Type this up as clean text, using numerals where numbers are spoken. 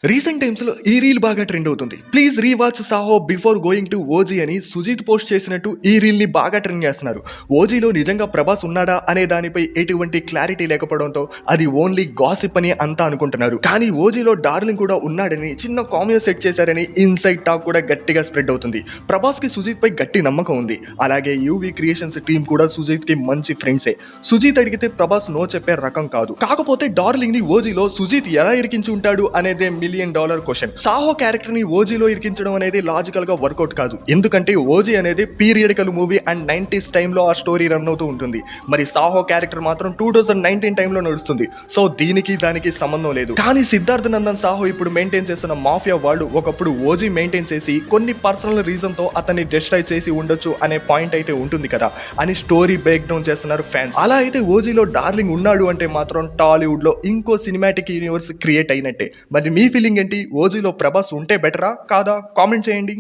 Recent టైమ్స్‌లో ఈ reel బాగా ట్రెండ్ అవుతుంది. Please rewatch 'Saaho before going to OG' అని సుజీత్ పోస్ట్ చేసినట్టు ఈ రీల్‌ని బాగా ట్రెండ్ చేస్తున్నారు. ఓజీలో నిజంగా ప్రభాస్ ఉన్నాడా అనే దానిపై ఎటువంటి క్లారిటీ లేకపోవడంతో అది ఓన్లీ గాసిప్ అని అంతా అనుకుంటున్నారు. కానీ ఓజీలో డార్లింగ్ కూడా ఉన్నాడని చిన్న కామియో సెట్ చేశారని ఇన్సైడ్ టాక్ కూడా గట్టిగా స్ప్రెడ్ అవుతుంది. ప్రభాస్‌కి సుజీత్ పై గట్టి నమ్మకం ఉంది. అలాగే యూవీ క్రియేషన్స్ టీమ్ కూడా సుజీత్‌కి మంచి ఫ్రెండ్సే. సుజీత్ అడిగితే ప్రభాస్ నో చెప్పే రకం కాదు. కాకపోతే డార్లింగ్ ని ఓజీలో సుజీత్ ఎలా ఇరికించి ఉంటాడు అనేదే $1 మిలియన్ క్వశ్చన్. సాహో క్యారెక్టర్ ని ఓజీలో ఇరికించడం అనేది లాజికల్ గా వర్కౌట్ కాదు. ఎందుకంటే ఓజీ అనేది పీరియడికల్ మూవీ అండ్ 90s టైంలో ఆ స్టోరీ రన్ అవుతూ ఉంటుంది. మరి సాహో క్యారెక్టర్ మాత్రం 2019 టైంలో నడుస్తుంది. సో దీనికి దానికి సంబంధం లేదు. కానీ సిద్ధార్థ్ నందన్ సాహో ఇప్పుడు మెయింటైన్ చేస్తున్న మాఫియా వాళ్ళు ఒకప్పుడు ఓజీ మెయింటైన్ చేసి కొన్ని పర్సనల్ రీజన్ తో అతన్ని డిస్ట్రాయ్ చేసి ఉండొచ్చు అనే పాయింట్ అయితే ఉంటుంది కదా అని స్టోరీ బ్రేక్ డౌన్ చేస్తున్నారు ఫ్యాన్స్. అలా అయితే ఓజీలో డార్లింగ్ ఉన్నాడు అంటే మాత్రం టాలీవుడ్ లో ఇంకో సినిమాటిక్ యూనివర్స్ క్రియేట్ అయినట్టే. మరి మీ ఫీలింగ్ ఏంటి? ఓజీలో ప్రభాస్ ఉంటే బెటరా కాదా? కామెంట్ చేయండి.